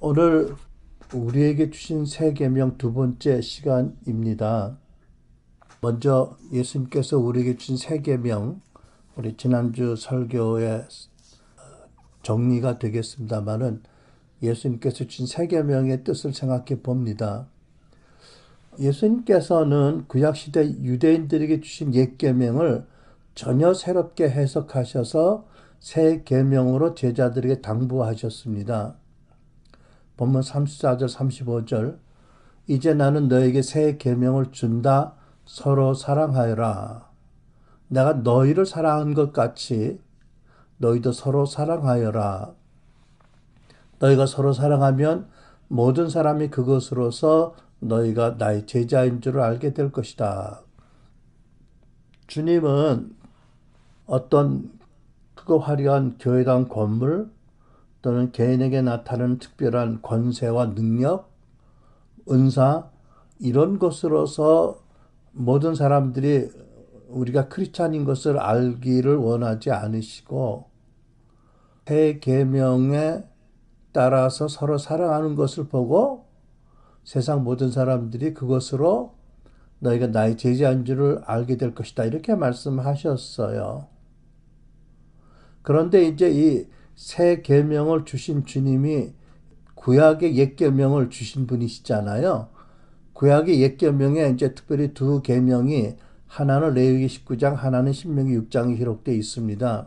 오늘 우리에게 주신 새 계명 두 번째 시간입니다. 먼저 예수님께서 우리에게 주신 새 계명, 우리 지난주 설교의 정리가 되겠습니다만은 예수님께서 주신 새 계명의 뜻을 생각해 봅니다. 예수님께서는 구약시대 유대인들에게 주신 옛 계명을 전혀 새롭게 해석하셔서 새 계명으로 제자들에게 당부하셨습니다. 본문 34절 35절 이제 나는 너에게 새 계명을 준다. 서로 사랑하여라. 내가 너희를 사랑한 것 같이 너희도 서로 사랑하여라. 너희가 서로 사랑하면 모든 사람이 그것으로서 너희가 나의 제자인 줄을 알게 될 것이다. 주님은 어떤 크고 화려한 교회당 건물 또는 개인에게 나타나는 특별한 권세와 능력, 은사 이런 것으로서 모든 사람들이 우리가 크리스찬인 것을 알기를 원하지 않으시고 새 계명에 따라서 서로 사랑하는 것을 보고 세상 모든 사람들이 그것으로 너희가 나의 제자인 줄을 알게 될 것이다. 이렇게 말씀하셨어요. 그런데 이제 이 새 계명을 주신 주님이 구약의 옛 계명을 주신 분이시잖아요. 구약의 옛 계명에 이제 특별히 두 계명이 하나는 레위기 19장, 하나는 신명기 6장에 기록되어 있습니다.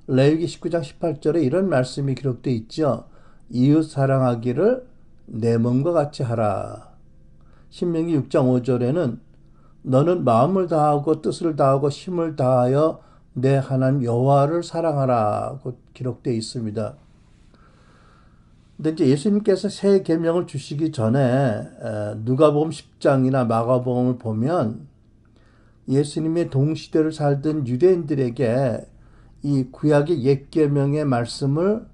레위기 19장 18절에 이런 말씀이 기록되어 있죠. 이웃 사랑하기를 내 몸과 같이 하라. 신명기 6장 5절에는 너는 마음을 다하고 뜻을 다하고 힘을 다하여 내 하나님 여호와를 사랑하라고 기록되어 있습니다. 근데 이제 예수님께서 새 계명을 주시기 전에 누가복음 10장이나 마가복음을 보면 예수님의 동시대를 살던 유대인들에게 이 구약의 옛 계명의 말씀을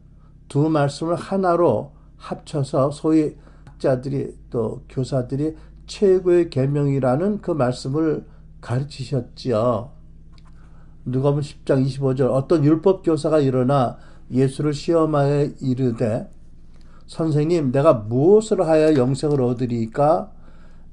두 말씀을 하나로 합쳐서 소위 학자들이 또 교사들이 최고의 계명이라는 그 말씀을 가르치셨지요. 누가복음 10장 25절 어떤 율법 교사가 일어나 예수를 시험하여 이르되 선생님 내가 무엇을 하여 영생을 얻으리까?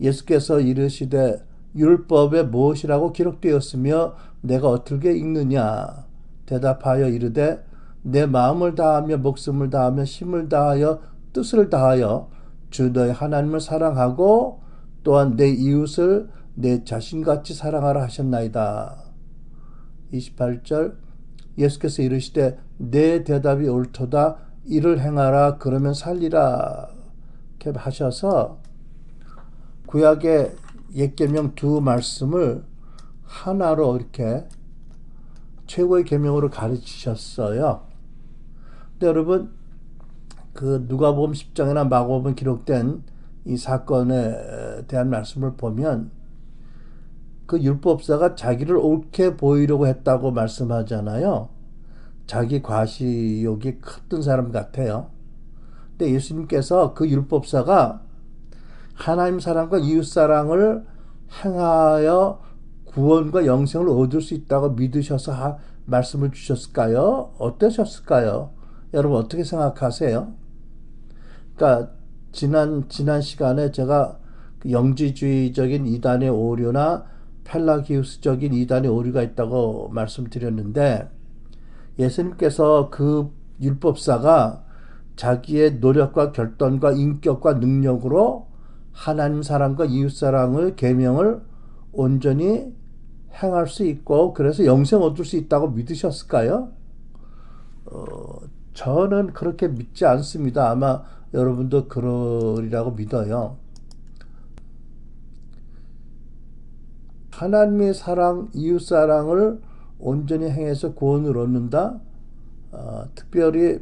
예수께서 이르시되 율법에 무엇이라고 기록되었으며 내가 어떻게 읽느냐? 대답하여 이르되 내 마음을 다하며 목숨을 다하며 힘을 다하여 뜻을 다하여 주 너의 하나님을 사랑하고 또한 내 이웃을 내 자신같이 사랑하라 하셨나이다. 28절 예수께서 이르시되 내 대답이 옳도다. 이를 행하라 그러면 살리라 이렇게 하셔서 구약의 옛 계명 두 말씀을 하나로 이렇게 최고의 계명으로 가르치셨어요. 근데 여러분 그 누가복음 10장이나 마가복음에 기록된 이 사건에 대한 말씀을 보면 그 율법사가 자기를 옳게 보이려고 했다고 말씀하잖아요. 자기 과시욕이 컸던 사람 같아요. 근데 예수님께서 그 율법사가 하나님 사랑과 이웃 사랑을 행하여 구원과 영생을 얻을 수 있다고 믿으셔서 말씀을 주셨을까요? 어떠셨을까요? 여러분 어떻게 생각하세요? 그러니까 지난 시간에 제가 영지주의적인 이단의 오류나 펠라기우스적인 이단의 오류가 있다고 말씀드렸는데 예수님께서 그 율법사가 자기의 노력과 결단과 인격과 능력으로 하나님 사랑과 이웃 사랑을 계명을 온전히 행할 수 있고 그래서 영생 얻을 수 있다고 믿으셨을까요? 저는 그렇게 믿지 않습니다. 아마 여러분도 그러리라고 믿어요. 하나님의 사랑, 이웃 사랑을 온전히 행해서 구원을 얻는다. 특별히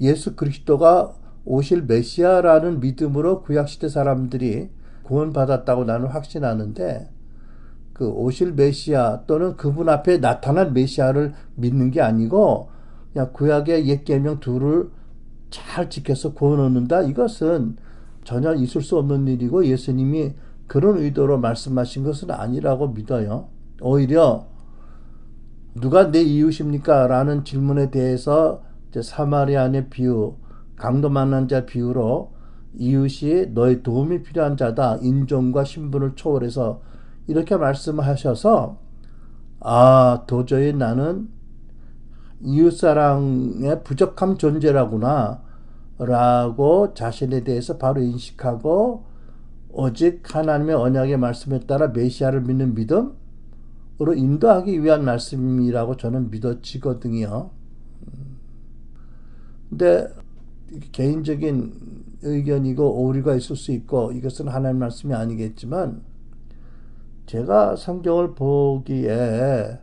예수 그리스도가 오실 메시아라는 믿음으로 구약시대 사람들이 구원받았다고 나는 확신하는데 그 오실 메시아 또는 그분 앞에 나타난 메시아를 믿는 게 아니고 그냥 구약의 옛 계명 둘을 잘 지켜서 구원 얻는다. 이것은 전혀 있을 수 없는 일이고 예수님이 그런 의도로 말씀하신 것은 아니라고 믿어요. 오히려 누가 내 이웃입니까? 라는 질문에 대해서 이제 사마리아인의 비유, 강도 만난 자 비유로 이웃이 너의 도움이 필요한 자다. 인종과 신분을 초월해서 이렇게 말씀하셔서 도저히 나는 이웃사랑의 부족한 존재라구나 라고 자신에 대해서 바로 인식하고 오직 하나님의 언약의 말씀에 따라 메시아를 믿는 믿음으로 인도하기 위한 말씀이라고 저는 믿어지거든요. 근데 개인적인 의견이고 오류가 있을 수 있고 이것은 하나님 말씀이 아니겠지만 제가 성경을 보기에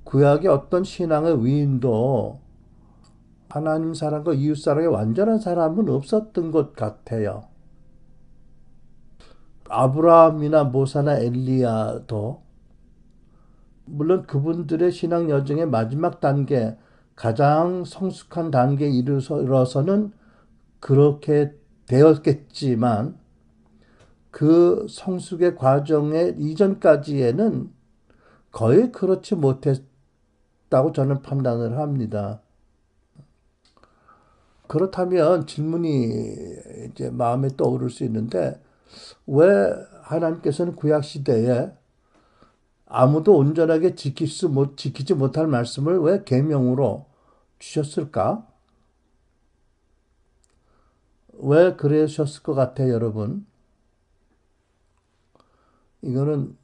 구약의 어떤 신앙의 위인도 하나님 사랑과 이웃 사랑의 완전한 사람은 없었던 것 같아요. 아브라함이나 모사나 엘리야도 물론 그분들의 신앙 여정의 마지막 단계, 가장 성숙한 단계에 이르러서는 그렇게 되었겠지만 그 성숙의 과정의 이전까지에는 거의 그렇지 못했다고 저는 판단을 합니다. 그렇다면 질문이 이제 마음에 떠오를 수 있는데 왜 하나님께서는 구약 시대에 아무도 온전하게 지키지 못할 말씀을 왜 계명으로 주셨을까? 왜 그러셨을 것 같아요, 여러분? 이거는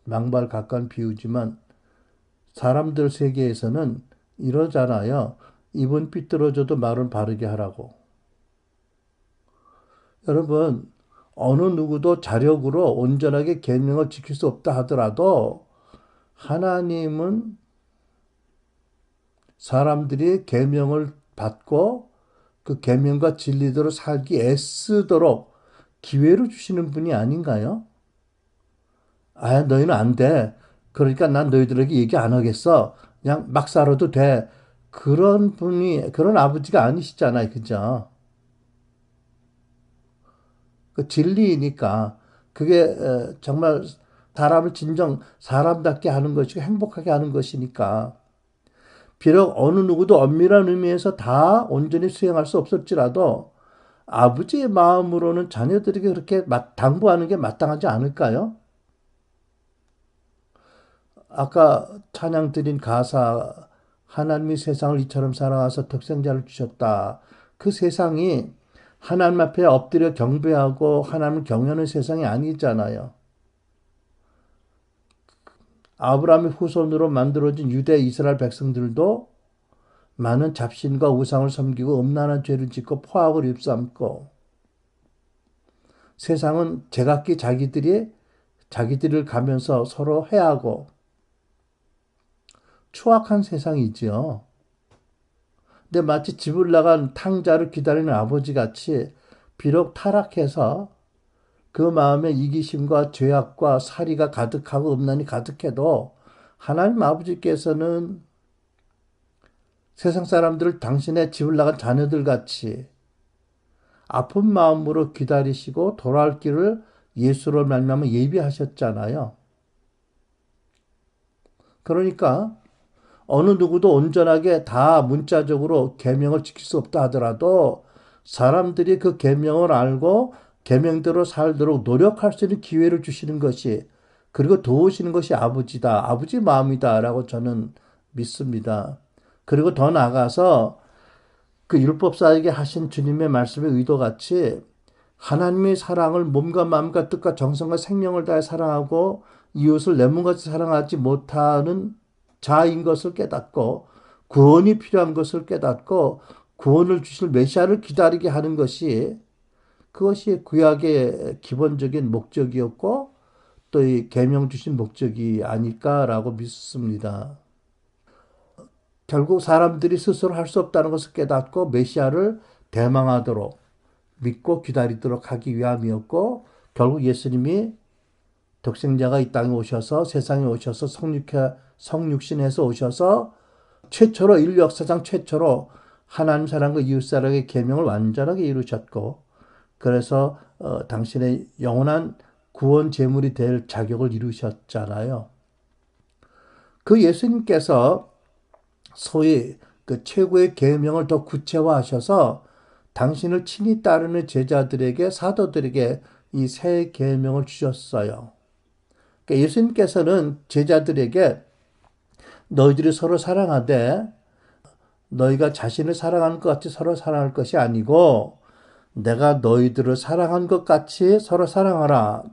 망발 가까운 비유지만 사람들 세계에서는 이러잖아요. 입은 삐뚤어져도 말은 바르게 하라고. 여러분, 어느 누구도 자력으로 온전하게 계명을 지킬 수 없다 하더라도 하나님은 사람들이 계명을 받고 그 계명과 진리대로 살기 애쓰도록 기회를 주시는 분이 아닌가요? 너희는 안 돼. 그러니까 난 너희들에게 얘기 안 하겠어. 그냥 막 살아도 돼. 그런 아버지가 아니시잖아요. 그죠? 그 진리니까 그게 정말 사람을 진정 사람답게 하는 것이고 행복하게 하는 것이니까 비록 어느 누구도 엄밀한 의미에서 다 온전히 수행할 수 없을지라도 아버지의 마음으로는 자녀들에게 그렇게 당부하는 게 마땅하지 않을까요? 아까 찬양 드린 가사 하나님이 세상을 이처럼 사랑하사 독생자를 주셨다. 그 세상이 하나님 앞에 엎드려 경배하고 하나님을 경외하는 세상이 아니잖아요. 아브라함의 후손으로 만들어진 유대 이스라엘 백성들도 많은 잡신과 우상을 섬기고 음란한 죄를 짓고 포악을 입삼고 세상은 제각기 자기들을 가면서 서로 해하고 추악한 세상이지요. 근데 마치 집을 나간 탕자를 기다리는 아버지같이 비록 타락해서 그 마음에 이기심과 죄악과 살이가 가득하고 음란이 가득해도 하나님 아버지께서는 세상 사람들을 당신의 집을 나간 자녀들 같이 아픈 마음으로 기다리시고 돌아올 길을 예수로 말미암아 예비하셨잖아요. 그러니까 어느 누구도 온전하게 다 문자적으로 계명을 지킬 수 없다 하더라도 사람들이 그 계명을 알고 계명대로 살도록 노력할 수 있는 기회를 주시는 것이 그리고 도우시는 것이 아버지다. 아버지 마음이다라고 저는 믿습니다. 그리고 더 나아가서 그 율법사에게 하신 주님의 말씀의 의도같이 하나님의 사랑을 몸과 마음과 뜻과 정성과 생명을 다해 사랑하고 이웃을 내 몸같이 사랑하지 못하는 자인 것을 깨닫고 구원이 필요한 것을 깨닫고 구원을 주실 메시아를 기다리게 하는 것이 그것이 구약의 기본적인 목적이었고 또 이 계명 주신 목적이 아닐까라고 믿습니다. 결국 사람들이 스스로 할 수 없다는 것을 깨닫고 메시아를 대망하도록 믿고 기다리도록 하기 위함이었고 결국 예수님이 독생자가 이 땅에 오셔서 세상에 오셔서 성육신해서 오셔서 최초로 인류 역사상 최초로 하나님 사랑과 이웃 사랑의 계명을 완전하게 이루셨고 그래서 당신의 영원한 구원 제물이 될 자격을 이루셨잖아요. 그 예수님께서 소위 그 최고의 계명을 더 구체화하셔서 당신을 친히 따르는 제자들에게 사도들에게 이 새 계명을 주셨어요. 그러니까 예수님께서는 제자들에게 너희들이 서로 사랑하되 너희가 자신을 사랑하는 것 같이 서로 사랑할 것이 아니고 내가 너희들을 사랑한 것 같이 서로 사랑하라.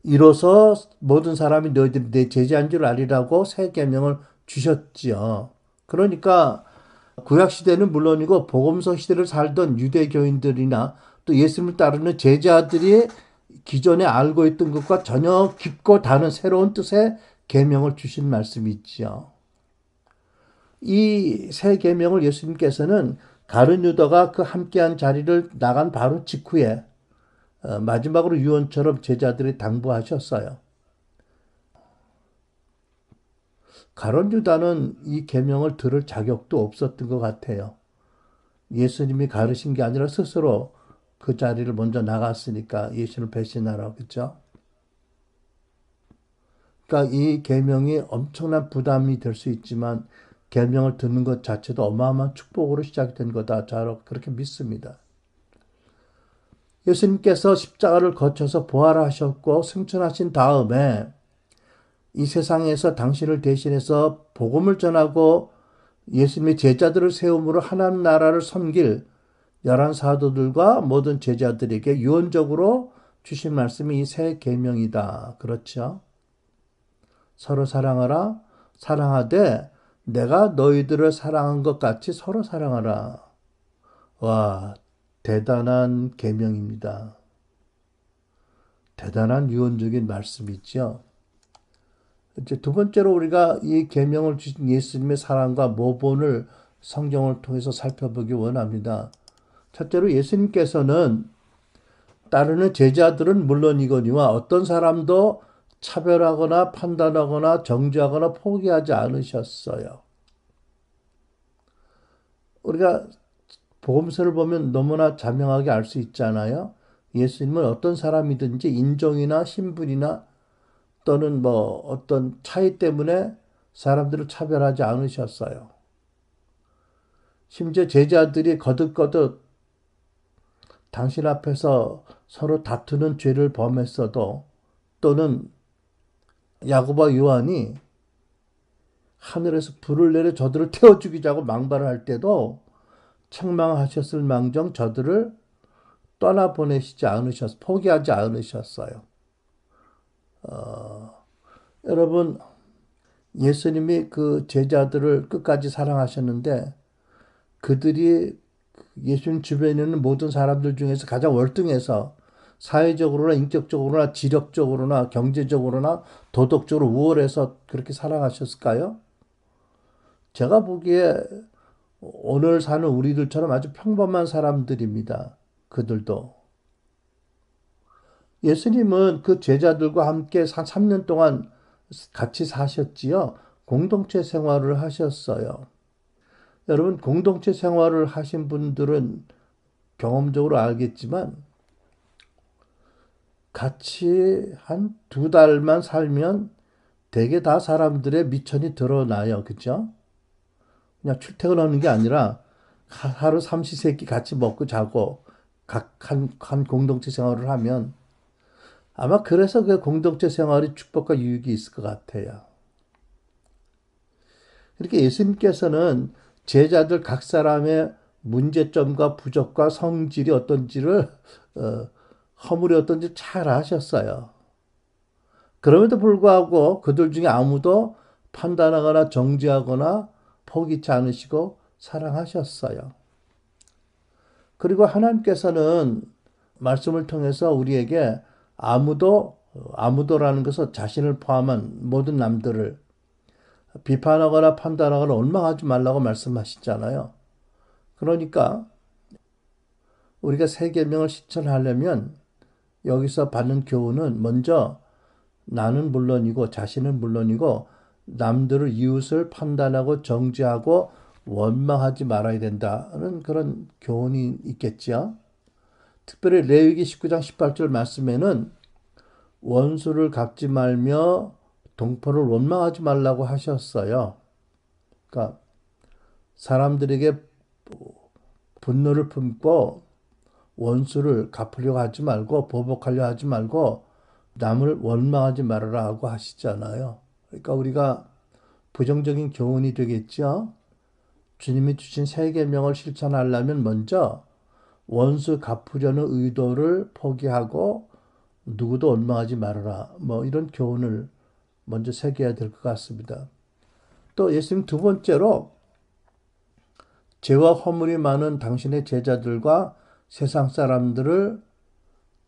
이로써 모든 사람이 너희들이 내 제자인 줄 알리라고 새 계명을 주셨지요. 그러니까 구약 시대는 물론이고 복음서 시대를 살던 유대교인들이나 또 예수님을 따르는 제자들이 기존에 알고 있던 것과 전혀 깊고 다른 새로운 뜻의 계명을 주신 말씀이 있지요. 이 새 계명을 예수님께서는 가룟 유다가 그 함께한 자리를 나간 바로 직후에 마지막으로 유언처럼 제자들이 당부하셨어요. 가룟 유다는 이 계명을 들을 자격도 없었던 것 같아요. 예수님이 가르신 게 아니라 스스로 그 자리를 먼저 나갔으니까 예수를 배신하라고 그랬죠. 그러니까 이 계명이 엄청난 부담이 될 수 있지만 계명을 듣는 것 자체도 어마어마한 축복으로 시작된 거다. 저는 그렇게 믿습니다. 예수님께서 십자가를 거쳐서 부활하셨고 승천하신 다음에 이 세상에서 당신을 대신해서 복음을 전하고 예수님의 제자들을 세움으로 하나님 나라를 섬길 열한 사도들과 모든 제자들에게 유언적으로 주신 말씀이 이 새 계명이다. 그렇죠? 서로 사랑하라. 사랑하되 내가 너희들을 사랑한 것 같이 서로 사랑하라. 와, 대단한 계명입니다. 대단한 유언적인 말씀이죠. 이제 두 번째로 우리가 이 계명을 주신 예수님의 사랑과 모본을 성경을 통해서 살펴보기 원합니다. 첫째로 예수님께서는 따르는 제자들은 물론이거니와 어떤 사람도 차별하거나 판단하거나 정죄하거나 포기하지 않으셨어요. 우리가 복음서를 보면 너무나 자명하게 알 수 있잖아요. 예수님은 어떤 사람이든지 인종이나 신분이나 또는 뭐 어떤 차이 때문에 사람들을 차별하지 않으셨어요. 심지어 제자들이 거듭거듭 당신 앞에서 서로 다투는 죄를 범했어도 또는 야고보와 요한이 하늘에서 불을 내려 저들을 태워 죽이자고 망발을 할 때도 책망하셨을 망정 저들을 떠나보내시지 포기하지 않으셨어요. 여러분, 예수님이 그 제자들을 끝까지 사랑하셨는데 그들이 예수님 주변에 있는 모든 사람들 중에서 가장 월등해서 사회적으로나 인격적으로나 지력적으로나 경제적으로나 도덕적으로 우월해서 그렇게 사랑하셨을까요? 제가 보기에 오늘 사는 우리들처럼 아주 평범한 사람들입니다. 그들도. 예수님은 그 제자들과 함께 3년 동안 같이 사셨지요. 공동체 생활을 하셨어요. 여러분, 공동체 생활을 하신 분들은 경험적으로 알겠지만 같이 한 2달만 살면 대개 다 사람들의 미천이 드러나요. 그죠? 그냥 출퇴근하는 게 아니라 하루 삼시세끼 같이 먹고 자고 각 한 공동체 생활을 하면 아마 그래서 그 공동체 생활이 축복과 유익이 있을 것 같아요. 이렇게 예수님께서는 제자들 각 사람의 문제점과 부족과 성질이 어떤지를 허물이 어떤지 잘 아셨어요. 그럼에도 불구하고 그들 중에 아무도 판단하거나 정죄하거나 포기치 않으시고 사랑하셨어요. 그리고 하나님께서는 말씀을 통해서 우리에게 아무도라는 것은 자신을 포함한 모든 남들을 비판하거나 판단하거나 원망하지 말라고 말씀하시잖아요. 그러니까 우리가 새 계명을 실천하려면 여기서 받는 교훈은 먼저 나는 물론이고 자신은 물론이고 남들을 이웃을 판단하고 정죄하고 원망하지 말아야 된다는 그런 교훈이 있겠죠. 특별히 레위기 19장 18절 말씀에는 원수를 갚지 말며 동포를 원망하지 말라고 하셨어요. 그러니까 사람들에게 분노를 품고 원수를 갚으려고 하지 말고 보복하려 하지 말고 남을 원망하지 말아라 하고 하시잖아요. 그러니까 우리가 부정적인 교훈이 되겠죠. 주님이 주신 세 계명을 실천하려면 먼저 원수 갚으려는 의도를 포기하고 누구도 원망하지 말아라. 뭐 이런 교훈을 먼저 새겨야 될 것 같습니다. 또 예수님 두 번째로 죄와 허물이 많은 당신의 제자들과 세상 사람들을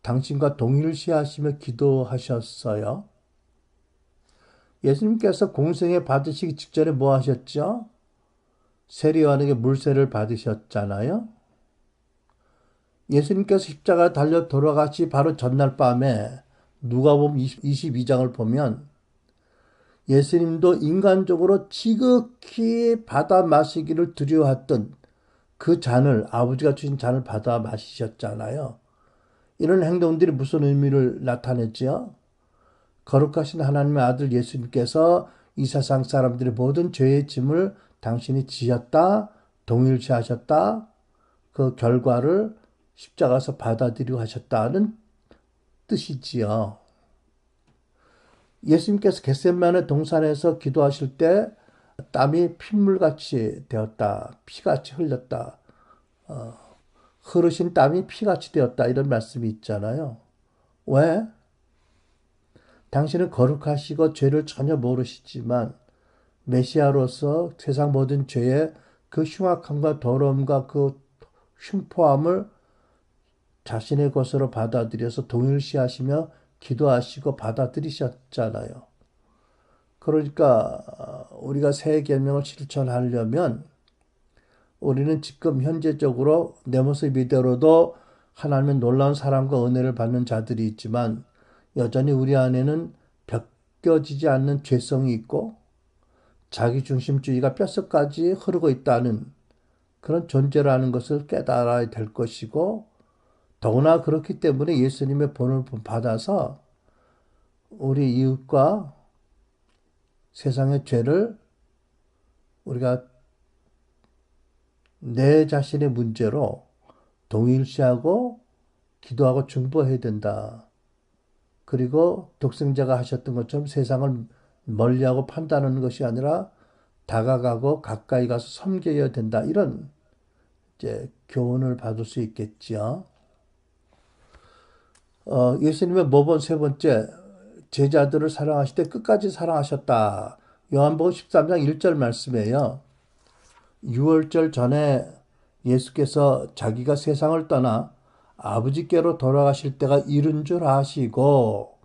당신과 동일시하시며 기도하셨어요. 예수님께서 공생애 받으시기 직전에 뭐 하셨죠? 세리요한에게 물세를 받으셨잖아요. 예수님께서 십자가 달려 돌아가시 바로 전날 밤에 누가복음 22장을 보면 예수님도 인간적으로 지극히 받아 마시기를 두려워했던 그 잔을, 아버지가 주신 잔을 받아 마시셨잖아요. 이런 행동들이 무슨 의미를 나타냈지요? 거룩하신 하나님의 아들 예수님께서 이 세상 사람들의 모든 죄의 짐을 당신이 지셨다, 동일시하셨다, 그 결과를 십자가에서 받아들이고 하셨다는 뜻이지요. 예수님께서 겟세마네 동산에서 기도하실 때 땀이 핏물같이 되었다, 피같이 흘렸다, 흐르신 땀이 피같이 되었다 이런 말씀이 있잖아요. 왜? 당신은 거룩하시고 죄를 전혀 모르시지만 메시아로서 세상 모든 죄의 그 흉악함과 더러움과 그 흉포함을 자신의 것으로 받아들여서 동일시하시며 기도하시고 받아들이셨잖아요. 그러니까 우리가 새 계명을 실천하려면 우리는 지금 현재적으로 내 모습 이대로도 하나님의 놀라운 사랑과 은혜를 받는 자들이 있지만 여전히 우리 안에는 벗겨지지 않는 죄성이 있고 자기중심주의가 뼛속까지 흐르고 있다는 그런 존재라는 것을 깨달아야 될 것이고 더구나 그렇기 때문에 예수님의 본을 받아서 우리 이웃과 세상의 죄를 우리가 내 자신의 문제로 동일시하고 기도하고 중보해야 된다. 그리고 독생자가 하셨던 것처럼 세상을 멀리하고 판단하는 것이 아니라 다가가고 가까이 가서 섬겨야 된다. 이런 이제 교훈을 받을 수 있겠지요. 예수님의 모본 세 번째, 제자들을 사랑하실 때 끝까지 사랑하셨다. 요한복음 13장 1절 말씀이에요. 유월절 전에 예수께서 자기가 세상을 떠나 아버지께로 돌아가실 때가 이른 줄 아시고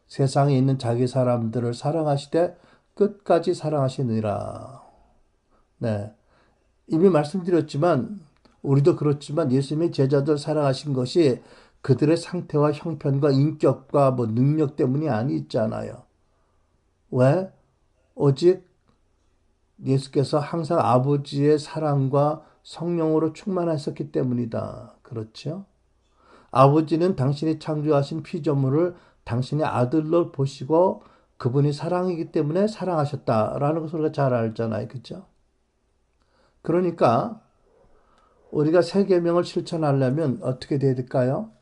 세상에 있는 자기 사람들을 사랑하시되 끝까지 사랑하시느니라. 네. 이미 말씀드렸지만 우리도 그렇지만 예수님의 제자들 사랑하신 것이 그들의 상태와 형편과 인격과 뭐 능력 때문이 아니잖아요. 왜? 오직 예수께서 항상 아버지의 사랑과 성령으로 충만하셨기 때문이다. 그렇죠? 아버지는 당신이 창조하신 피조물을 당신의 아들로 보시고 그분이 사랑이기 때문에 사랑하셨다라는 것을 우리가 잘 알잖아요. 그렇죠? 그러니까 우리가 새 계명을 실천하려면 어떻게 돼야 될까요?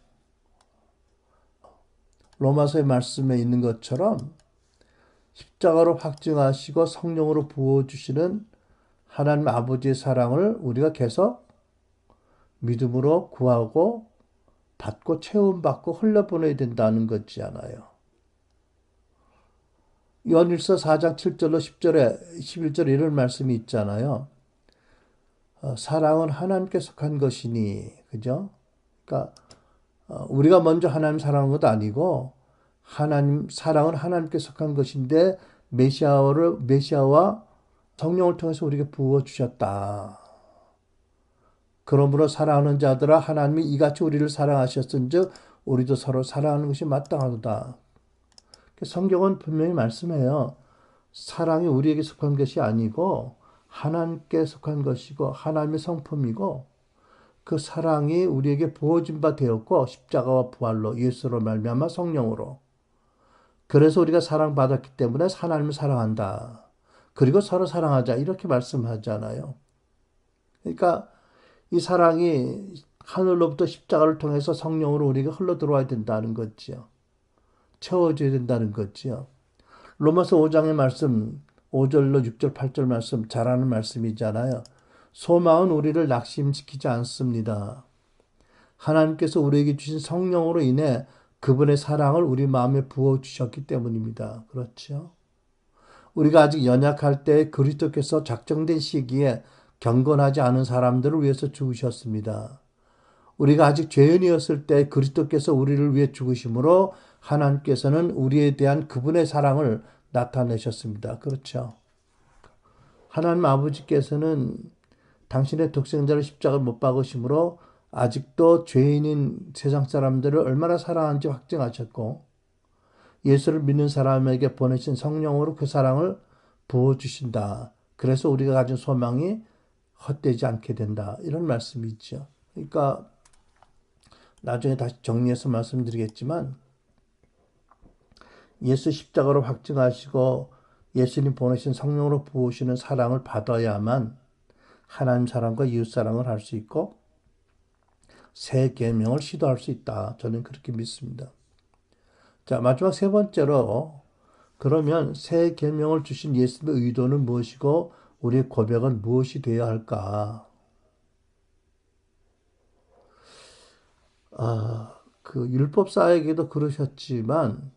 로마서의 말씀에 있는 것처럼 십자가로 확증하시고 성령으로 부어주시는 하나님 아버지의 사랑을 우리가 계속 믿음으로 구하고 받고 체험받고 흘려보내야 된다는 거지않아요. 요한일서 4장 7절로 10절에 11절에 이런 말씀이 있잖아요. 사랑은 하나님께 속한 것이니, 그죠? 그러니까 우리가 먼저 하나님 사랑한 것도 아니고 하나님 사랑은 하나님께 속한 것인데 메시아와 성령을 통해서 우리에게 부어 주셨다. 그러므로 사랑하는 자들아 하나님이 이같이 우리를 사랑하셨은즉 우리도 서로 사랑하는 것이 마땅하도다. 성경은 분명히 말씀해요. 사랑이 우리에게 속한 것이 아니고 하나님께 속한 것이고 하나님의 성품이고 그 사랑이 우리에게 부어진 바 되었고 십자가와 부활로 예수로 말미암아 성령으로 그래서 우리가 사랑받았기 때문에 하나님을 사랑한다. 그리고 서로 사랑하자 이렇게 말씀하잖아요. 그러니까 이 사랑이 하늘로부터 십자가를 통해서 성령으로 우리가 흘러 들어와야 된다는 거지요. 채워져야 된다는 거지요. 로마서 5장의 말씀 5절로 6절 8절 말씀 잘하는 말씀이잖아요. 소망은 우리를 낙심시키지 않습니다. 하나님께서 우리에게 주신 성령으로 인해 그분의 사랑을 우리 마음에 부어주셨기 때문입니다. 그렇죠? 우리가 아직 연약할 때 그리스도께서 작정된 시기에 경건하지 않은 사람들을 위해서 죽으셨습니다. 우리가 아직 죄인이었을 때 그리스도께서 우리를 위해 죽으심으로 하나님께서는 우리에 대한 그분의 사랑을 나타내셨습니다. 그렇죠? 하나님 아버지께서는 당신의 독생자를 십자가를 못 박으심으로 아직도 죄인인 세상 사람들을 얼마나 사랑하는지 확증하셨고 예수를 믿는 사람에게 보내신 성령으로 그 사랑을 부어주신다. 그래서 우리가 가진 소망이 헛되지 않게 된다. 이런 말씀이 있죠. 그러니까 나중에 다시 정리해서 말씀드리겠지만 예수 십자가로 확증하시고 예수님 보내신 성령으로 부으시는 사랑을 받아야만 하나님 사랑과 이웃 사랑을 할 수 있고 새 계명을 시도할 수 있다. 저는 그렇게 믿습니다. 자, 마지막 세 번째로 그러면 새 계명을 주신 예수님의 의도는 무엇이고 우리의 고백은 무엇이 되어야 할까? 그 율법사에게도 그러셨지만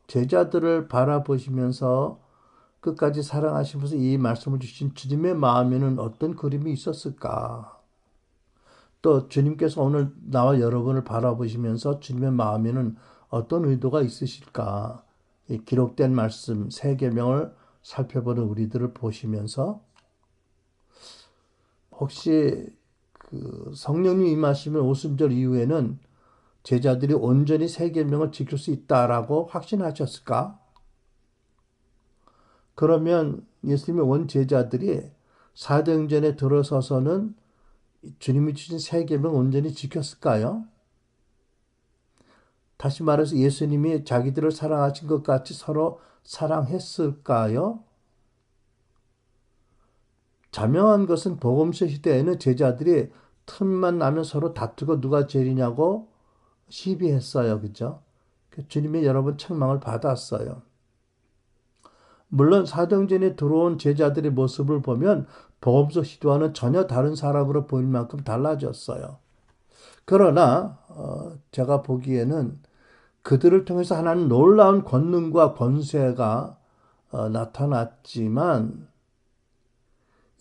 제자들을 바라보시면서 끝까지 사랑하시면서 이 말씀을 주신 주님의 마음에는 어떤 그림이 있었을까? 또 주님께서 오늘 나와 여러분을 바라보시면서 주님의 마음에는 어떤 의도가 있으실까? 이 기록된 말씀 세 계명을 살펴보는 우리들을 보시면서 혹시 그 성령님 임하시면 오순절 이후에는 제자들이 온전히 세 계명을 지킬 수 있다라고 확신하셨을까? 그러면 예수님의 원 제자들이 사도행전에 들어서서는 주님이 주신 세 계명 온전히 지켰을까요? 다시 말해서 예수님이 자기들을 사랑하신 것 같이 서로 사랑했을까요? 자명한 것은 복음서 시대에는 제자들이 틈만 나면 서로 다투고 누가 제일이냐고 시비했어요. 그죠? 주님의 여러 번 책망을 받았어요. 물론 사도행전에 들어온 제자들의 모습을 보면 복음서 시대와는 전혀 다른 사람으로 보일 만큼 달라졌어요. 그러나 제가 보기에는 그들을 통해서 하나님 놀라운 권능과 권세가 나타났지만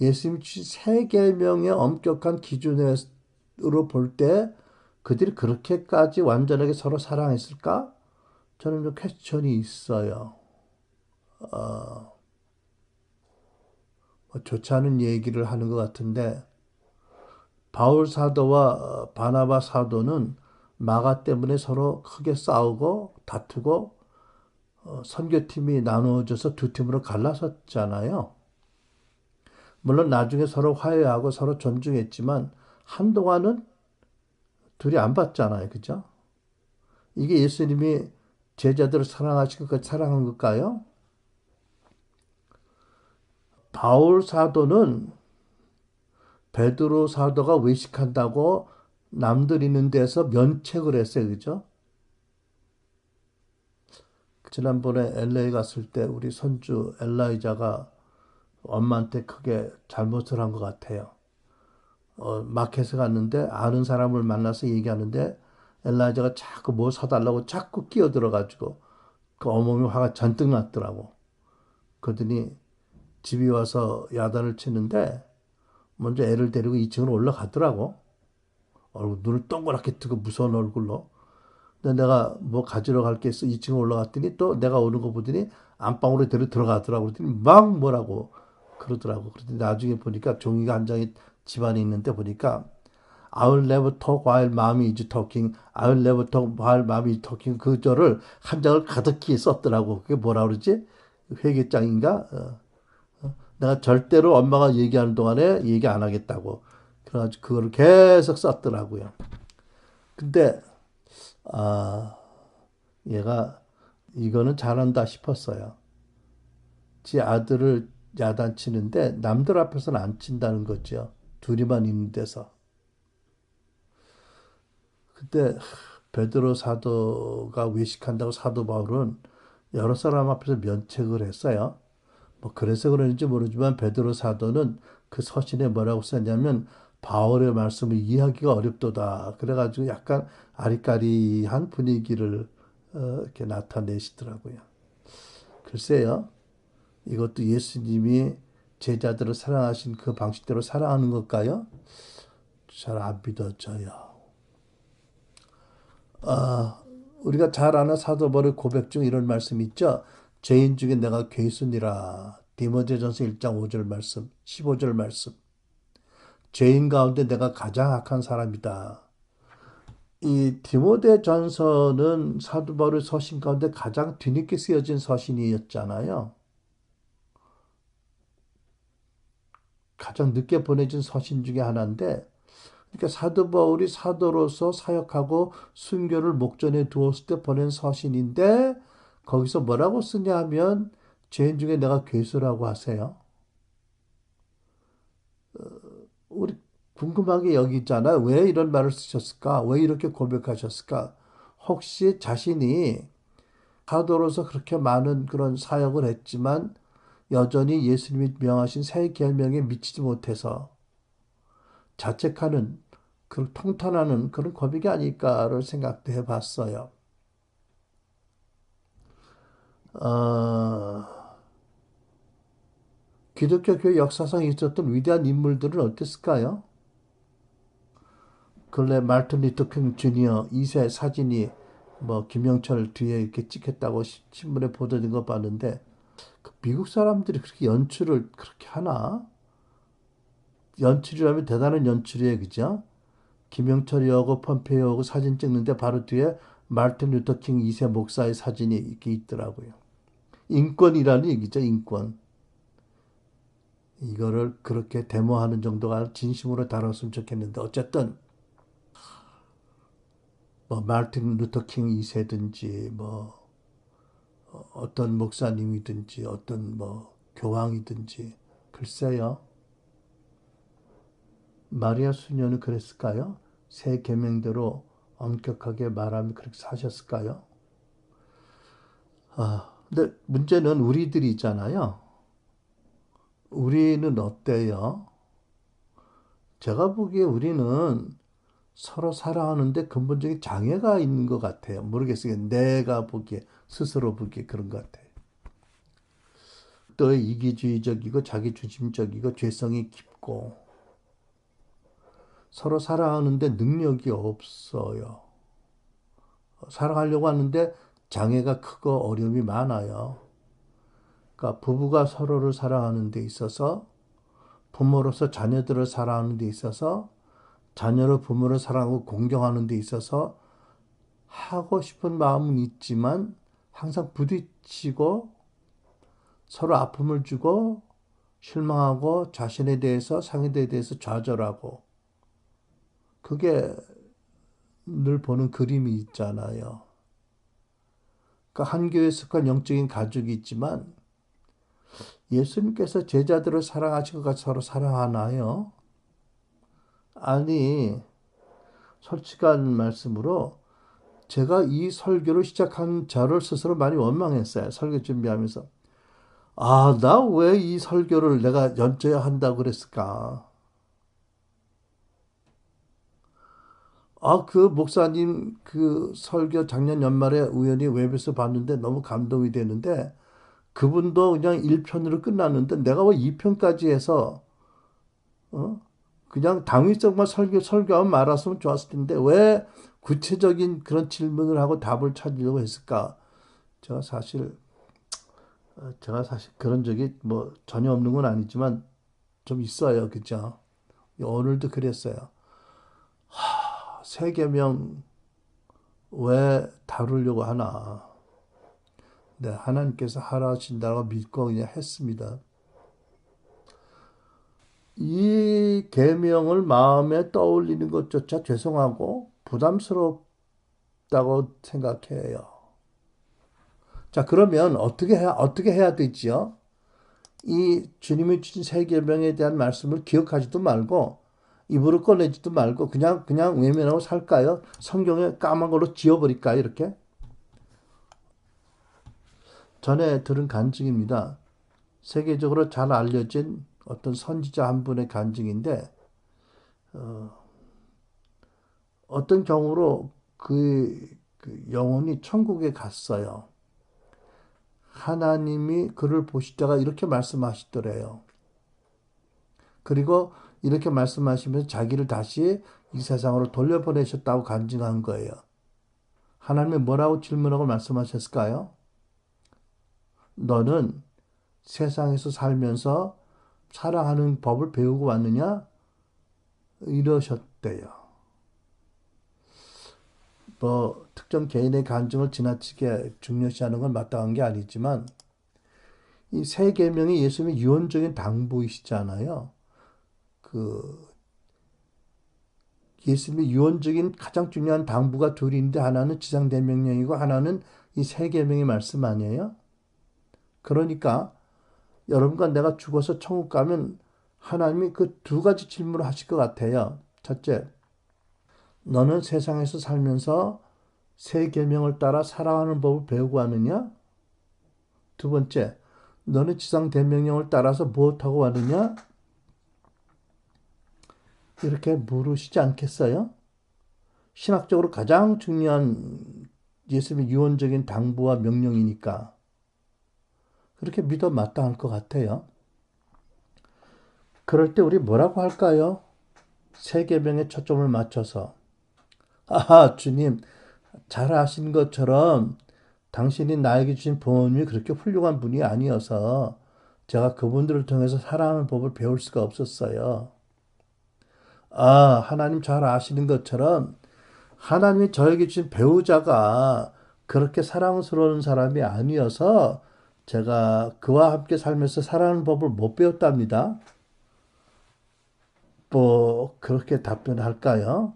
예수님 주신 세 계명의 엄격한 기준으로 볼 때 그들이 그렇게까지 완전하게 서로 사랑했을까? 저는 좀 퀘스천이 있어요. 좋지 않은 얘기를 하는 것 같은데 바울 사도와 바나바 사도는 마가 때문에 서로 크게 싸우고 다투고 선교팀이 나누어져서 두 팀으로 갈라섰잖아요. 물론 나중에 서로 화해하고 서로 존중했지만 한동안은 둘이 안 봤잖아요. 그죠? 이게 예수님이 제자들을 사랑하시고 그 사랑한 걸까요? 바울 사도는 베드로 사도가 외식한다고 남들 있는 데서 면책을 했어요. 그죠? 지난번에 LA 갔을 때 우리 손주 엘라이자가 엄마한테 크게 잘못을 한 것 같아요. 마켓에 갔는데 아는 사람을 만나서 얘기하는데 엘라이자가 자꾸 뭐 사달라고 자꾸 끼어들어가지고 그 어머니 화가 잔뜩 났더라고. 그러더니 집에 와서 야단을 치는데 먼저 애를 데리고 2층으로 올라가더라고. 눈을 동그랗게 뜨고 무서운 얼굴로. 근데 내가 뭐 가지러 갈 게 있어 2층에 올라갔더니 또 내가 오는 거 보더니 안방으로 데리고 들어가더라고. 그랬더니 막 뭐라고 그러더라고. 그랬더니 나중에 보니까 종이가 한 장이 집안에 있는데 보니까 I'll never talk while mommy is talking. I'll never talk while mommy is talking. 그 절을 한 장을 가득히 썼더라고. 그게 뭐라 그러지? 회계장인가? 내가 절대로 엄마가 얘기하는 동안에 얘기 안 하겠다고. 그래가지고 그거를 계속 썼더라고요. 근데 얘가 이거는 잘한다 싶었어요. 지 아들을 야단치는데 남들 앞에서는 안 친다는 거죠. 둘이만 있는 데서. 그때 베드로 사도가 외식한다고 사도 바울은 여러 사람 앞에서 면책을 했어요. 뭐 그래서 그런지 모르지만 베드로 사도는 그 서신에 뭐라고 썼냐면 바울의 말씀을 이해하기가 어렵도다. 그래가지고 약간 아리까리한 분위기를 이렇게 나타내시더라고요. 글쎄요, 이것도 예수님이 제자들을 사랑하신 그 방식대로 사랑하는 걸까요? 잘 안 믿어져요. 우리가 잘 아는 사도 바울의 고백 중 이런 말씀 있죠. 죄인 중에 내가 괴순이라. 디모데전서 1장 5절 말씀, 15절 말씀. 죄인 가운데 내가 가장 악한 사람이다. 이 디모데전서는 사도 바울의 서신 가운데 가장 뒤늦게 쓰여진 서신이었잖아요. 가장 늦게 보내진 서신 중에 하나인데, 그러니까 사도 바울이 사도로서 사역하고 순교를 목전에 두었을 때 보낸 서신인데 거기서 뭐라고 쓰냐 하면 죄인 중에 내가 괴수라고 하세요. 우리 궁금하게 여기 있잖아요. 왜 이런 말을 쓰셨을까? 왜 이렇게 고백하셨을까? 혹시 자신이 사도로서 그렇게 많은 그런 사역을 했지만 여전히 예수님이 명하신 새 계명에 미치지 못해서 자책하는 그 통탄하는 그런 고백이 아닐까를 생각도 해봤어요. 어, 기독교 교회 역사상에 있었던 위대한 인물들은 어땠을까요? 근래 말틴 루터 킹 주니어 2세 사진이 뭐 김영철 뒤에 이렇게 찍혔다고 신문에 보도된 거 봤는데 그 미국 사람들이 그렇게 연출을 그렇게 하나? 연출이라면 대단한 연출이에요, 그죠? 김영철이하고 펌페이오하고 사진 찍는데 바로 뒤에 말틴 루터 킹 2세 목사의 사진이 이렇게 있더라고요. 인권이라는 얘기죠, 인권. 이거를 그렇게 데모하는 정도가 진심으로 다뤘으면 좋겠는데 어쨌든 뭐 말틴 루터 킹 2세든지 뭐 어떤 목사님이든지 어떤 뭐 교황이든지 글쎄요. 마리아 수녀는 그랬을까요? 새 계명대로 엄격하게 말하면 그렇게 사셨을까요? 근데 문제는 우리들이 있잖아요. 우리는 어때요? 제가 보기에 우리는 서로 사랑하는데 근본적인 장애가 있는 것 같아요. 모르겠어요. 내가 보기에, 스스로 보기에 그런 것 같아요. 또 이기주의적이고 자기중심적이고 죄성이 깊고 서로 사랑하는데 능력이 없어요. 사랑하려고 하는데 장애가 크고 어려움이 많아요. 그러니까 부부가 서로를 사랑하는 데 있어서 부모로서 자녀들을 사랑하는 데 있어서 자녀로 부모를 사랑하고 공경하는 데 있어서 하고 싶은 마음은 있지만 항상 부딪히고 서로 아픔을 주고 실망하고 자신에 대해서 상대에 대해서 좌절하고 그게 늘 보는 그림이 있잖아요. 그러니까 한 교회에 속한 영적인 가족이 있지만 예수님께서 제자들을 사랑하신 것 같이 서로 사랑하나요? 아니, 솔직한 말씀으로 제가 이 설교를 시작한 저를 스스로 많이 원망했어요. 설교 준비하면서. 아, 나 왜 이 설교를 내가 연쳐야 한다고 그랬을까? 그 목사님 그 설교 작년 연말에 우연히 웹에서 봤는데 너무 감동이 되는데 그분도 그냥 1편으로 끝났는데 내가 왜 2편까지 해서 어? 그냥 당위성만 설교하면 말았으면 좋았을 텐데 왜 구체적인 그런 질문을 하고 답을 찾으려고 했을까? 제가 사실 그런 적이 뭐 전혀 없는 건 아니지만 좀 있어요. 그죠? 오늘도 그랬어요. 세계명 왜 다루려고 하나? 네, 하나님께서 하라 하신다고 믿고 그냥 했습니다. 이 계명을 마음에 떠올리는 것조차 죄송하고 부담스럽다고 생각해요. 자, 그러면 어떻게 해야 되지요? 이 주님이 주신 새 계명에 대한 말씀을 기억하지도 말고 입으로 꺼내지도 말고 그냥 외면하고 살까요? 성경에 까만 걸로 지워버릴까요? 이렇게? 전에 들은 간증입니다. 세계적으로 잘 알려진 어떤 선지자 한 분의 간증인데 어떤 경우로 그 영혼이 천국에 갔어요. 하나님이 그를 보시다가 이렇게 말씀하시더래요. 그리고 이렇게 말씀하시면서 자기를 다시 이 세상으로 돌려보내셨다고 간증한 거예요. 하나님이 뭐라고 질문하고 말씀하셨을까요? 너는 세상에서 살면서 사랑하는 법을 배우고 왔느냐? 이러셨대요. 뭐 특정 개인의 간증을 지나치게 중요시하는 건 마땅한 게 아니지만 이 세 계명이 예수님의 유언적인 당부이시잖아요. 그 예수님의 유언적인 가장 중요한 당부가 둘인데 하나는 지상대명령이고 하나는 이 세 계명의 말씀 아니에요? 그러니까 여러분과 내가 죽어서 천국 가면 하나님이 그 두 가지 질문을 하실 것 같아요. 첫째, 너는 세상에서 살면서 세 계명을 따라 살아가는 법을 배우고 하느냐? 두 번째, 너는 지상 대명령을 따라서 무엇하고 왔느냐? 이렇게 물으시지 않겠어요? 신학적으로 가장 중요한 예수님의 유언적인 당부와 명령이니까 그렇게 믿어 마땅할 것 같아요. 그럴 때 우리 뭐라고 할까요? 세 계명에 초점을 맞춰서 주님 잘 아신 것처럼 당신이 나에게 주신 부모님이 그렇게 훌륭한 분이 아니어서 제가 그분들을 통해서 살아가는 법을 배울 수가 없었어요. 하나님 잘 아시는 것처럼 하나님이 저에게 주신 배우자가 그렇게 사랑스러운 사람이 아니어서 제가 그와 함께 살면서 살아가는 법을 못 배웠답니다. 뭐 그렇게 답변할까요?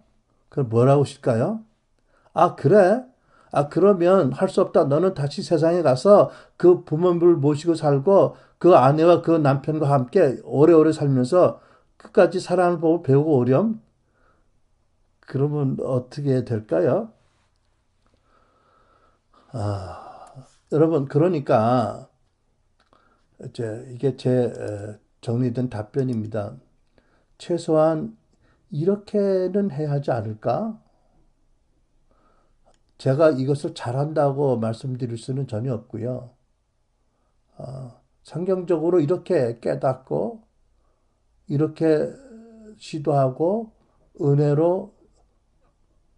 그럼 뭐라고 하실까요? 그래? 그러면 할 수 없다. 너는 다시 세상에 가서 그 부모님을 모시고 살고 그 아내와 그 남편과 함께 오래오래 살면서 끝까지 사랑하는 법을 배우고 오렴? 그러면 어떻게 될까요? 여러분, 그러니까 이게 제 정리된 답변입니다. 최소한 이렇게는 해야 하지 않을까? 제가 이것을 잘한다고 말씀드릴 수는 전혀 없고요. 성경적으로 이렇게 깨닫고 이렇게 시도하고 은혜로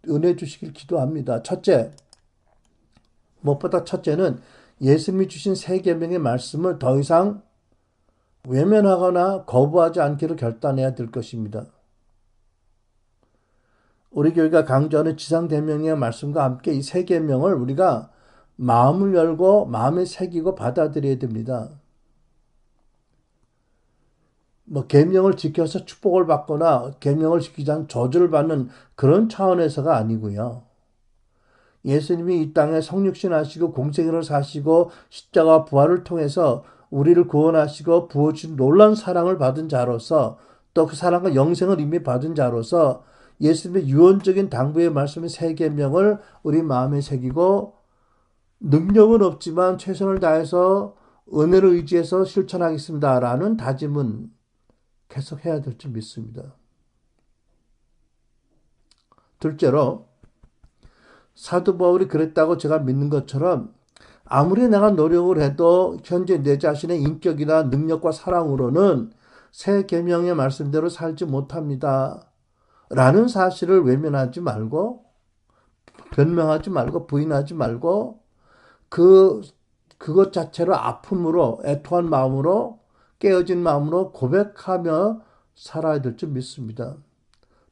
은혜 주시길 기도합니다. 첫째, 무엇보다 첫째는 예수님이 주신 세 계명의 말씀을 더 이상 외면하거나 거부하지 않기로 결단해야 될 것입니다. 우리 교회가 강조하는 지상대명의 말씀과 함께 이 세 계명을 우리가 마음을 열고 마음에 새기고 받아들여야 됩니다. 뭐 계명을 지켜서 축복을 받거나 계명을 지키지 않은 저주를 받는 그런 차원에서가 아니고요. 예수님이 이 땅에 성육신 하시고 공생애를 사시고 십자가 부활을 통해서 우리를 구원하시고 부어주신 놀라운 사랑을 받은 자로서 또 그 사랑과 영생을 이미 받은 자로서 예수님의 유언적인 당부의 말씀인 세 계명을 우리 마음에 새기고 능력은 없지만 최선을 다해서 은혜를 의지해서 실천하겠습니다라는 다짐은 계속 해야 될 줄 믿습니다. 둘째로 사도 바울이 그랬다고 제가 믿는 것처럼 아무리 내가 노력을 해도 현재 내 자신의 인격이나 능력과 사랑으로는 새 계명의 말씀대로 살지 못합니다. 라는 사실을 외면하지 말고 변명하지 말고 부인하지 말고 그것 자체로 아픔으로 애통한 마음으로 깨어진 마음으로 고백하며 살아야 될 줄 믿습니다.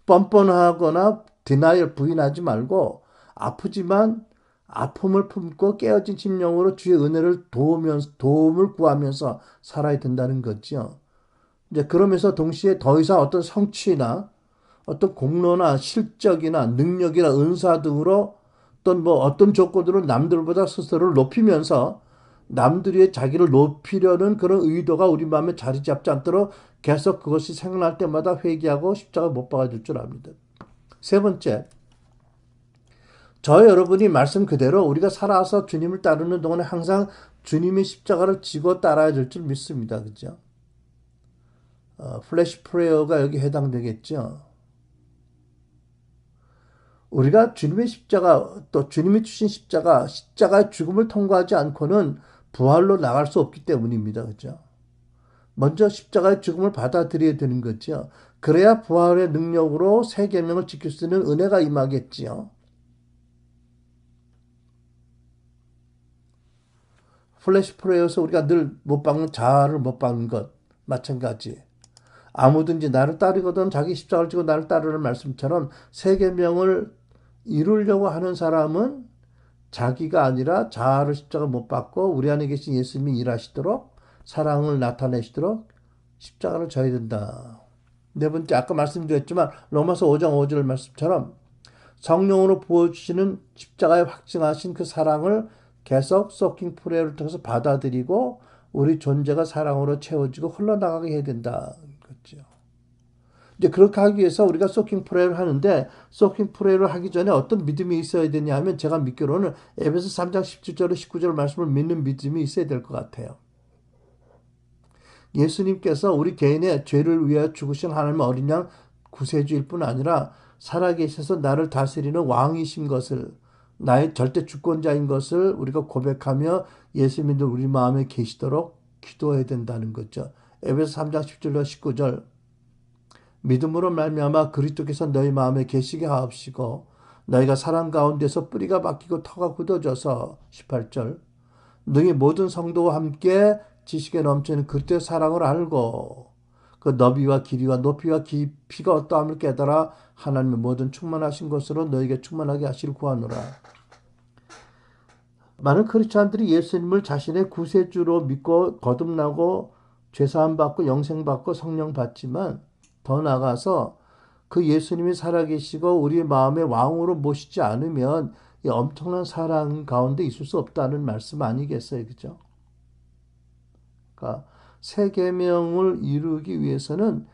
뻔뻔하거나 디나이얼 부인하지 말고 아프지만 아픔을 품고 깨어진 심령으로 주의 은혜를 도움을 구하면서 살아야 된다는 거죠. 이제 그러면서 동시에 더 이상 어떤 성취나 어떤 공로나 실적이나 능력이나 은사 등으로 어떤 조건으로 남들보다 스스로를 높이면서 남들이 자기를 높이려는 그런 의도가 우리 마음에 자리 잡지 않도록 계속 그것이 생각날 때마다 회개하고 십자가 못 박아줄 줄 압니다. 세 번째, 저 여러분이 말씀 그대로 우리가 살아서 주님을 따르는 동안에 항상 주님의 십자가를 지고 따라야 될 줄 믿습니다. 그죠? 플래시 프레어가 여기 해당되겠죠. 우리가 주님의 십자가, 또 주님이 주신 십자가의 죽음을 통과하지 않고는 부활로 나갈 수 없기 때문입니다. 그죠? 먼저 십자가의 죽음을 받아들여야 되는 거죠. 그래야 부활의 능력으로 새 계명을 지킬 수 있는 은혜가 임하겠지요. 플래시 프레어에서 우리가 늘 못 박는 자아를 못 박는 것 마찬가지. 아무든지 나를 따르거든 자기 십자가를 지고 나를 따르는 말씀처럼 새 계명을 이루려고 하는 사람은 자기가 아니라 자아를 십자가 못 박고 우리 안에 계신 예수님이 일하시도록 사랑을 나타내시도록 십자가를 져야 된다. 네 번째, 아까 말씀드렸지만 로마서 5장 5절 말씀처럼 성령으로 부어주시는 십자가에 확증하신 그 사랑을 계속 소킹 프레이를 통해서 받아들이고 우리 존재가 사랑으로 채워지고 흘러나가게 해야 된다. 그렇죠. 이제 그렇게 하기 위해서 우리가 소킹 프레이를 하는데 소킹 프레이를 하기 전에 어떤 믿음이 있어야 되냐 하면 제가 믿기로는 에베소 3장 17절 19절 말씀을 믿는 믿음이 있어야 될 것 같아요. 예수님께서 우리 개인의 죄를 위하여 죽으신 하나님의 어린 양 구세주일 뿐 아니라 살아계셔서 나를 다스리는 왕이신 것을, 나의 절대 주권자인 것을 우리가 고백하며 예수님도 우리 마음에 계시도록 기도해야 된다는 거죠. 에베소 3장 10절과 19절 믿음으로 말미암아 그리스도께서 너희 마음에 계시게 하옵시고 너희가 사랑 가운데서 뿌리가 박히고 터가 굳어져서 18절 너희 모든 성도와 함께 지식에 넘치는 그리스도의 사랑을 알고 그 너비와 길이와 높이와 깊이가 어떠함을 깨달아 하나님의 모든 충만하신 것으로 너희에게 충만하게 하시를 구하노라. 많은 크리스찬들이 예수님을 자신의 구세주로 믿고 거듭나고 죄사함 받고 영생 받고 성령 받지만 더 나아가서 그 예수님이 살아계시고 우리의 마음의 왕으로 모시지 않으면 이 엄청난 사랑 가운데 있을 수 없다는 말씀 아니겠어요, 그죠? 그러니까 새 계명을 이루기 위해서는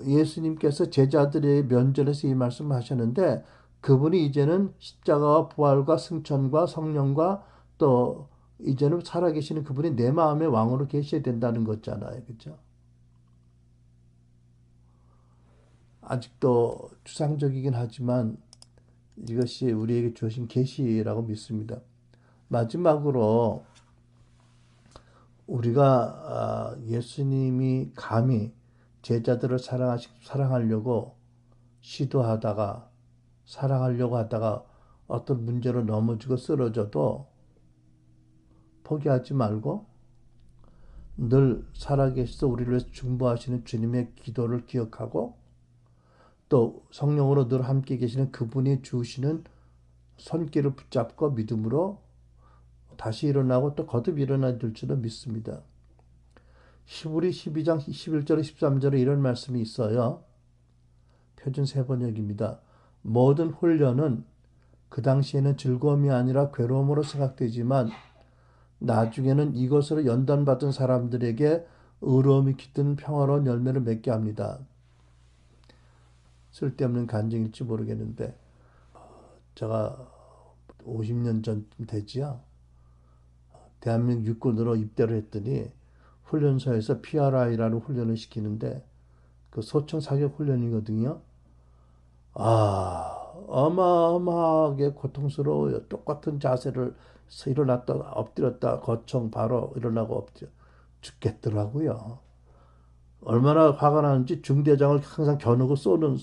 예수님께서 제자들의 면전에서 이 말씀을 하셨는데 그분이 이제는 십자가와 부활과 승천과 성령과 또 이제는 살아계시는 그분이 내 마음의 왕으로 계셔야 된다는 거잖아요, 그죠? 아직도 추상적이긴 하지만 이것이 우리에게 주신 계시라고 믿습니다. 마지막으로 우리가 예수님이 감히 제자들을 사랑하려고 시도하다가 사랑하려고 하다가 어떤 문제로 넘어지고 쓰러져도 포기하지 말고 늘 살아계셔서 우리를 위해서 중보하시는 주님의 기도를 기억하고 또 성령으로 늘 함께 계시는 그분이 주시는 손길을 붙잡고 믿음으로 다시 일어나고 또 거듭 일어나 줄 줄도 믿습니다. 히브리 12장 11절 13절에 이런 말씀이 있어요. 표준 세번역입니다. 모든 훈련은 그 당시에는 즐거움이 아니라 괴로움으로 생각되지만 나중에는 이것으로 연단받은 사람들에게 의로움이 깃든 평화로운 열매를 맺게 합니다. 쓸데없는 간증일지 모르겠는데 제가 50년 전쯤 되지요. 대한민국 육군으로 입대를 했더니 훈련소에서 PRI라는 훈련을 시키는데 그 소총 사격 훈련이거든요. 어마어마하게 고통스러워요. 똑같은 자세를 일어났다 엎드렸다 거청 바로 일어나고 엎드려 죽겠더라고요. 얼마나 화가 나는지 중대장을 항상 겨누고 쏘는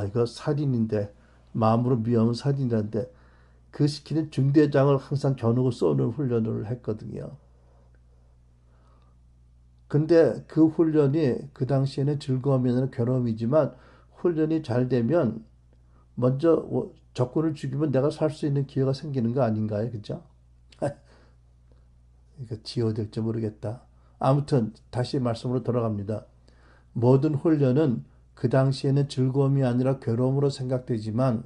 이거 살인인데 마음으로 미워하면 살인인데 그 시키는 중대장을 항상 겨누고 쏘는 훈련을 했거든요. 근데 그 훈련이 그 당시에는 즐거움이 아니라 괴로움이지만 훈련이 잘 되면 먼저 적군을 죽이면 내가 살 수 있는 기회가 생기는 거 아닌가요? 그죠? 이거 지어될지 모르겠다. 아무튼 다시 말씀으로 돌아갑니다. 모든 훈련은 그 당시에는 즐거움이 아니라 괴로움으로 생각되지만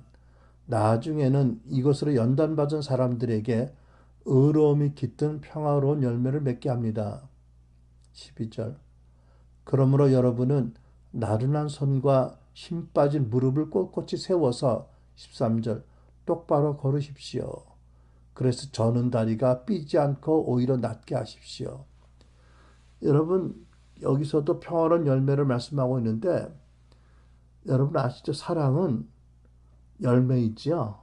나중에는 이것으로 연단받은 사람들에게 의로움이 깃든 평화로운 열매를 맺게 합니다. 12절. 그러므로 여러분은 나른한 손과 힘 빠진 무릎을 꼿꼿이 세워서 13절 똑바로 걸으십시오. 그래서 저는 다리가 삐지 않고 오히려 낫게 하십시오. 여러분 여기서도 평화로운 열매를 말씀하고 있는데 여러분 아시죠? 사랑은 열매이지요.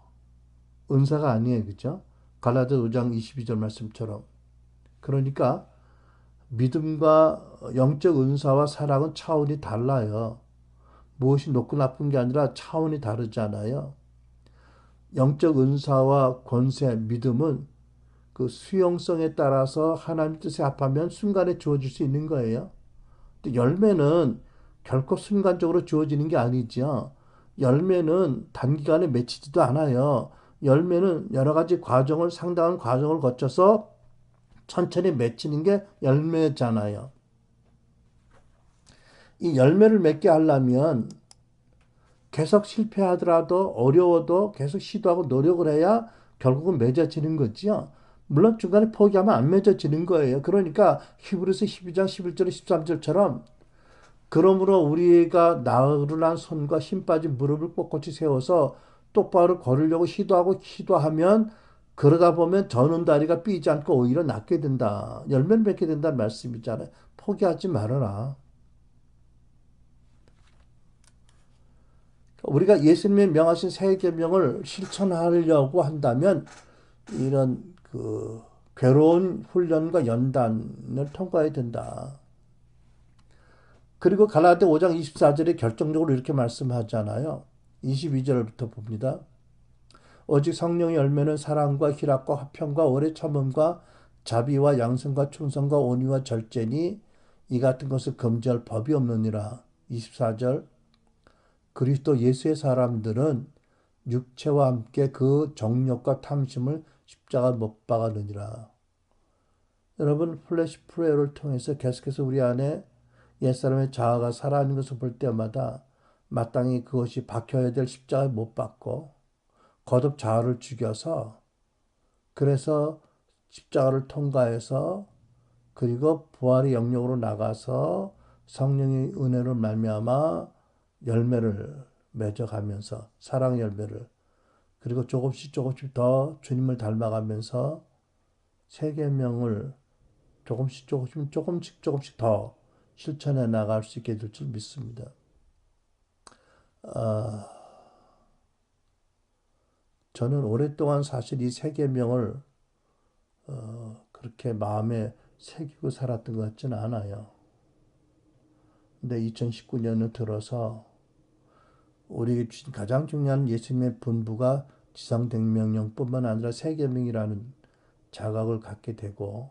은사가 아니에요. 그죠? 갈라디아 5장 22절 말씀처럼. 그러니까 믿음과 영적 은사와 사랑은 차원이 달라요. 무엇이 높고 나쁜 게 아니라 차원이 다르잖아요. 영적 은사와 권세, 믿음은 그 수용성에 따라서 하나님 뜻에 합하면 순간에 주어질 수 있는 거예요. 열매는 결코 순간적으로 주어지는 게 아니죠. 열매는 단기간에 맺히지도 않아요. 열매는 여러 가지 과정을, 상당한 과정을 거쳐서 천천히 맺히는 게 열매잖아요. 이 열매를 맺게 하려면 계속 실패하더라도 어려워도 계속 시도하고 노력을 해야 결국은 맺어지는 거지요. 물론 중간에 포기하면 안 맺어지는 거예요. 그러니까 히브리서 12장 11절 13절처럼 그러므로 우리가 나른한 손과 힘 빠진 무릎을 꼿꼿이 세워서 똑바로 걸으려고 시도하면 그러다 보면 저는 다리가 삐지 않고 오히려 낫게 된다. 열매를 맺게 된다는 말씀이잖아요. 포기하지 말아라. 우리가 예수님의 명하신 세 계명을 실천하려고 한다면 이런 그 괴로운 훈련과 연단을 통과해야 된다. 그리고 갈라디아 5장 24절에 결정적으로 이렇게 말씀하잖아요. 22절부터 봅니다. 오직 성령의 열매는 사랑과 희락과 화평과 오래 참음과 자비와 양선과 충성과 온유와 절제니 이 같은 것을 금지할 법이 없느니라. 24절 그리스도 예수의 사람들은 육체와 함께 그 정욕과 탐심을 십자가 못 박았느니라. 여러분 플래시 프레어를 통해서 계속해서 우리 안에 옛사람의 자아가 살아있는 것을 볼 때마다 마땅히 그것이 박혀야 될 십자가에 못 박고 거듭 자아를 죽여서 그래서 십자가를 통과해서 그리고 부활의 영역으로 나가서 성령의 은혜로 말미암아 열매를 맺어가면서 사랑 열매를 그리고 조금씩 더 주님을 닮아가면서 세 계명을 조금씩 더 실천해 나갈 수 있게 될 줄 믿습니다. 저는 오랫동안 사실 이 세 계명을 그렇게 마음에 새기고 살았던 것 같지는 않아요. 근데 2019년을 들어서 우리 가장 중요한 예수님의 분부가 지상대명령뿐만 아니라 세 계명이라는 자각을 갖게 되고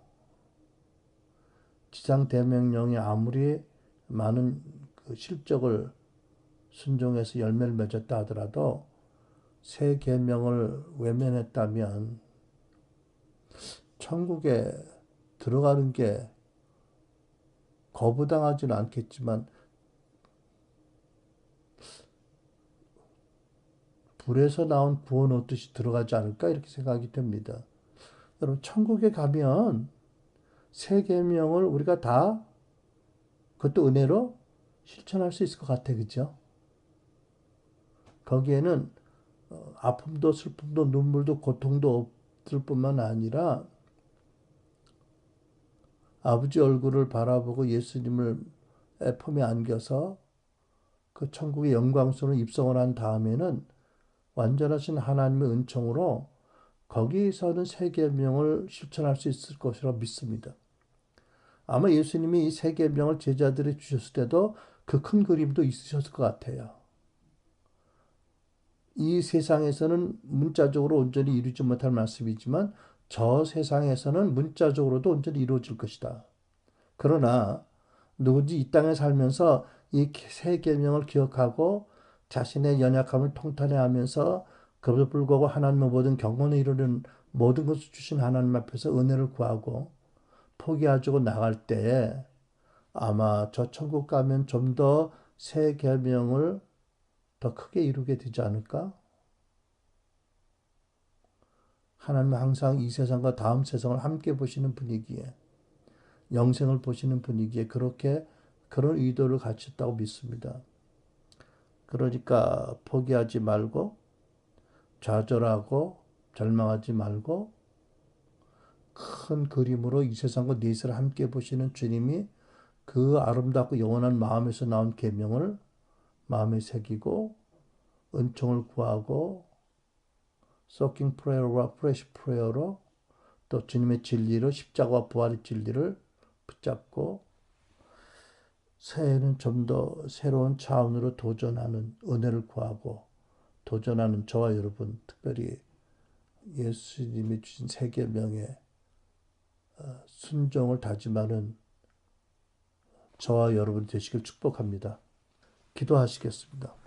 지상대명령이 아무리 많은 그 실적을 순종해서 열매를 맺었다 하더라도 새 계명을 외면했다면 천국에 들어가는 게 거부당하지는 않겠지만 불에서 나온 구원 얻듯이 들어가지 않을까 이렇게 생각이 됩니다. 여러분 천국에 가면 새 계명을 우리가 다 그것도 은혜로 실천할 수 있을 것 같아, 그죠? 거기에는 아픔도 슬픔도 눈물도 고통도 없을 뿐만 아니라 아버지 얼굴을 바라보고 예수님을 품에 안겨서 그 천국의 영광스러운 입성을 한 다음에는 완전하신 하나님의 은총으로 거기서는 세 계명을 실천할 수 있을 것이라고 믿습니다. 아마 예수님이 이 세 계명을 제자들이 주셨을 때도 그 큰 그림도 있으셨을 것 같아요. 이 세상에서는 문자적으로 온전히 이루지 못할 말씀이지만 저 세상에서는 문자적으로도 온전히 이루어질 것이다. 그러나 누구든지 이 땅에 살면서 이 세 계명을 기억하고 자신의 연약함을 통탄해하면서 그럼에도 불구하고 하나님의 모든 경건을 이루는 모든 것을 주신 하나님 앞에서 은혜를 구하고 포기하고 나갈 때에 아마 저 천국 가면 좀 더 새 계명을 더 크게 이루게 되지 않을까? 하나님은 항상 이 세상과 다음 세상을 함께 보시는 분이기에, 영생을 보시는 분이기에 그렇게 그런 의도를 갖췄다고 믿습니다. 그러니까 포기하지 말고 좌절하고 절망하지 말고 큰 그림으로 이 세상과 넷을 함께 보시는 주님이 그 아름답고 영원한 마음에서 나온 계명을 마음에 새기고 은총을 구하고 소킹 프레어와 프레시 프레어로 또 주님의 진리로 십자가와 부활의 진리를 붙잡고 새해에는 좀 더 새로운 차원으로 도전하는 은혜를 구하고 도전하는 저와 여러분, 특별히 예수님이 주신 세 계명에 순종을 다짐하는 저와 여러분 되시길 축복합니다. 기도하시겠습니다.